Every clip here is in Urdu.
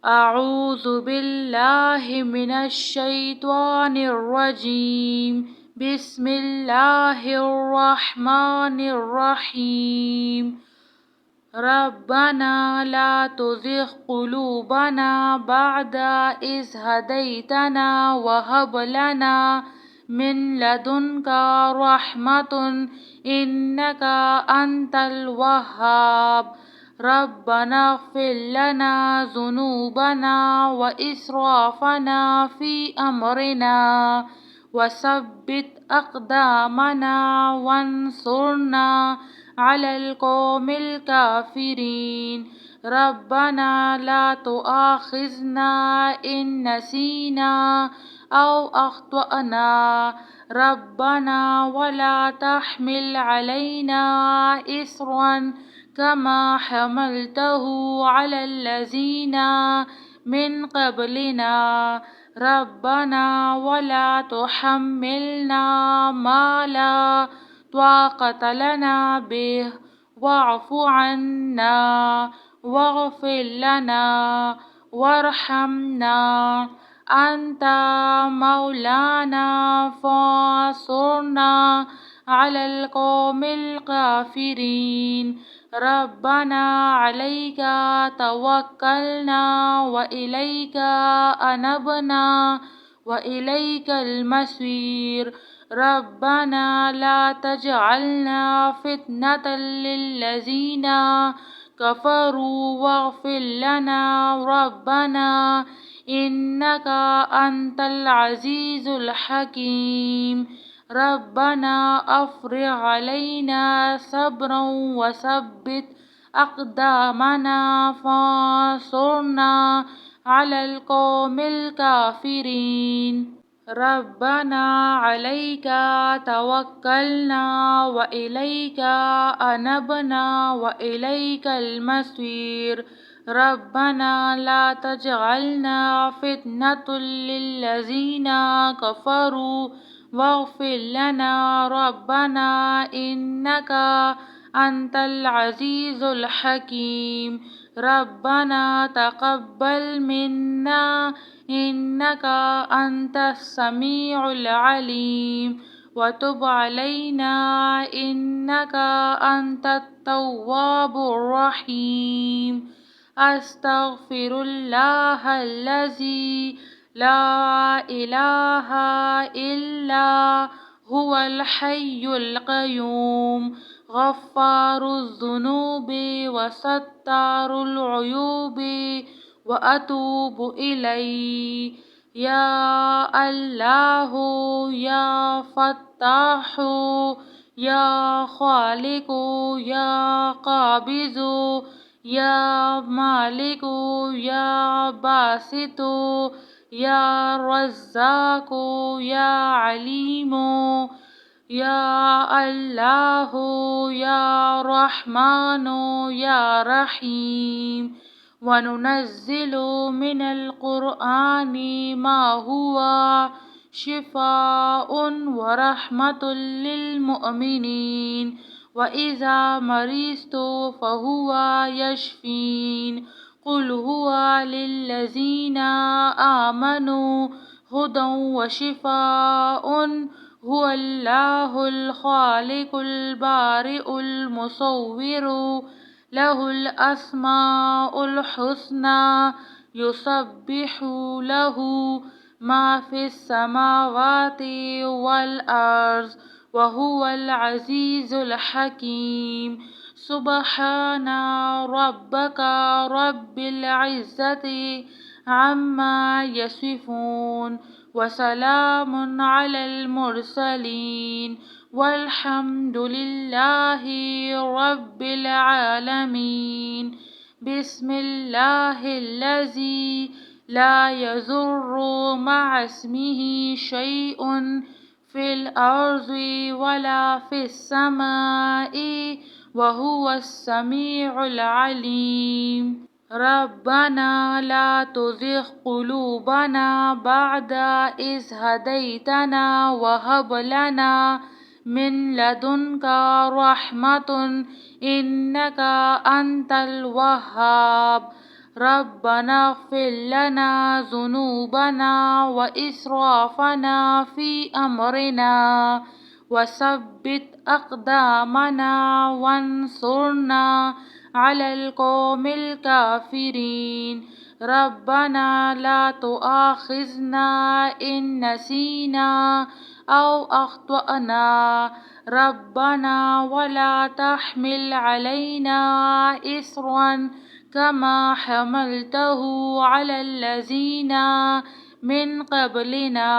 أعوذ بالله من الشيطان الرجيم. بسم الله الرحمن الرحيم. ربنا لا تزغ قلوبنا بعد إذ هديتنا وهب لنا من لدنك رحمة إنك أنت الوهاب. ربنا اغفر لنا ذنوبنا وإسرافنا في أمرنا وثبت أقدامنا وانصرنا على القوم الكافرين. ربنا لا تؤاخذنا إن نسينا أو أخطأنا. ربنا ولا تحمل علينا إصرا كما حملته على الذين من قبلنا. ربنا ولا تحملنا ما لا طاقة لنا به واعف عنا واغفر لنا وارحمنا أنت مولانا فانصرنا على القوم الكافرين. ربنا عليك توكلنا وإليك أنبنا وإليك المصير. ربنا لا تجعلنا فتنة للذين كفروا واغفر لنا ربنا إنك أنت العزيز الحكيم. ربنا أفرغ علينا صبرا وثبت أقدامنا فانصرنا على القوم الكافرين. ربنا عليك توكلنا وإليك أنبنا وإليك المصير. ربنا لا تجعلنا فتنة للذين كفروا واغفر لنا ربنا إنك أنت العزيز الحكيم. ربنا تقبل منا إنك أنت السميع العليم وتب علينا إنك أنت التواب الرحيم. أستغفر الله الذي لا إله إلا هو الحي القيوم غفار الذنوب وستار العيوب وأتوب إليه. يا الله يا فتاح يا خالق يا قابض يا مالك يا باسط يا رزاق يا عليم. يا الله يا رحمن يا رحيم. وننزل من القرآن ما هو شفاء ورحمة للمؤمنين وإذا مرضت فهو يشفين. قل هو للذين آمنوا هدى وشفاء. هو الله الخالق البارئ المصور له الأسماء الحسنى يسبح له ما في السماوات والأرض وهو العزيز الحكيم. سبحان ربك رب العزة عما يصفون وسلام على المرسلين والحمد لله رب العالمين. بسم الله الذي لا يضر مع اسمه شيء في الأرض ولا في السماء وهو السميع العليم. ربنا لا تزغ قلوبنا بعد إذ هديتنا وهب لنا من لدنك رحمة إنك أنت الوهاب. ربنا اغفر لنا ذنوبنا وإسرافنا في أمرنا وثبت أقدامنا وانصرنا على القوم الكافرين ربنا لا تؤاخذنا إن نسينا أو أخطأنا ربنا ولا تحمل علينا إصرا كما حملته على الذين من قبلنا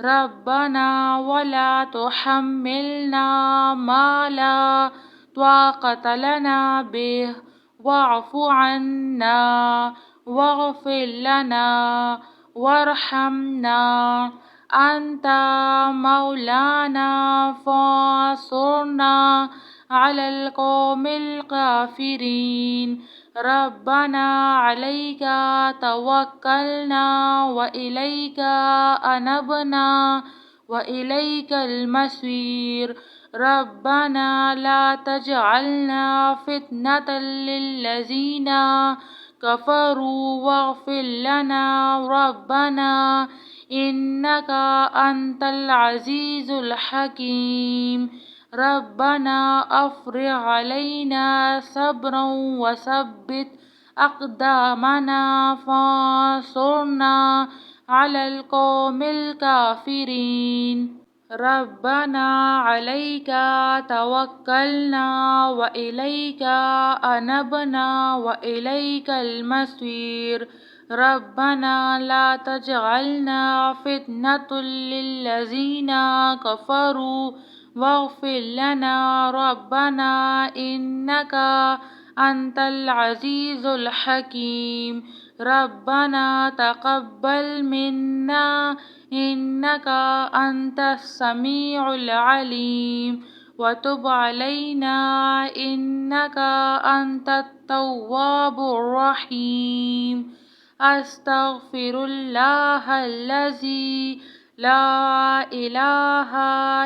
ربنا ولا تحملنا ما لا طاقة لنا به واعف عنا واغفر لنا وارحمنا أنت مولانا فانصرنا على القوم الكافرين ربنا عليك توكلنا وإليك أنبنا وإليك المصير ربنا لا تجعلنا فتنة للذين كفروا واغفر لنا ربنا إنك أنت العزيز الحكيم ربنا أفرغ علينا صبرا وثبت أقدامنا فانصرنا على القوم الكافرين ربنا عليك توكلنا وإليك أنبنا وإليك المصير ربنا لا تجعلنا فتنة للذين كفروا واغفر لنا ربنا إنك أنت العزيز الحكيم ربنا تقبل منا إنك أنت السميع العليم وتب علينا إنك أنت التواب الرحيم أستغفر الله الذي لا إله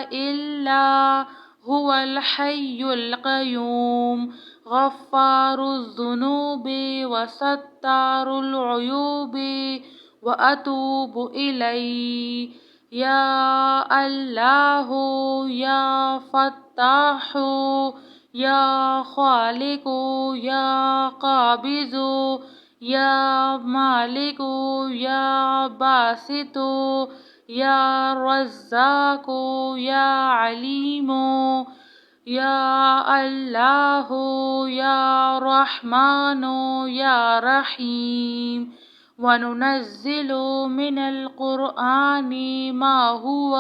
إلا هو الحي القيوم غفار الذنوب وستار العيوب وأتوب إليه يا الله يا فتاح يا خالق يا قابض يا مالك يا باسط يا رزاق يا عليم يا الله يا رحمن يا رحيم وننزل من القرآن ما هو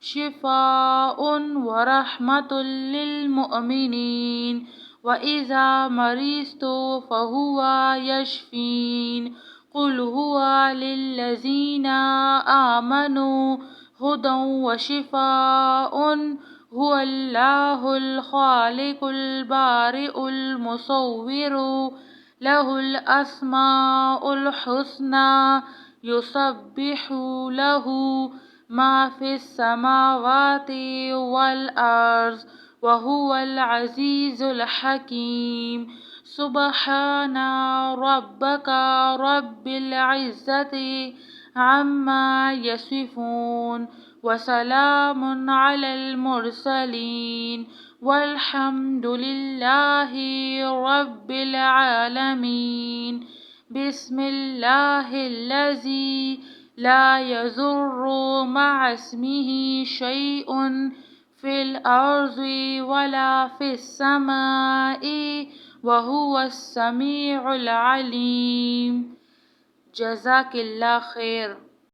شفاء ورحمة للمؤمنين وإذا مرضت فهو يشفين قل هو للذين آمنوا هدى وشفاء هو الله الخالق البارئ المصور له الأسماء الحسنى يسبح له ما في السماوات والأرض وهو العزيز الحكيم سبحان ربك رب العزة عما يصفون وسلام على المرسلين والحمد لله رب العالمين بسم الله الذي لا يضر مع اسمه شيء في الأرض ولا في السماء وهو السميع العليم جزاك الله خير.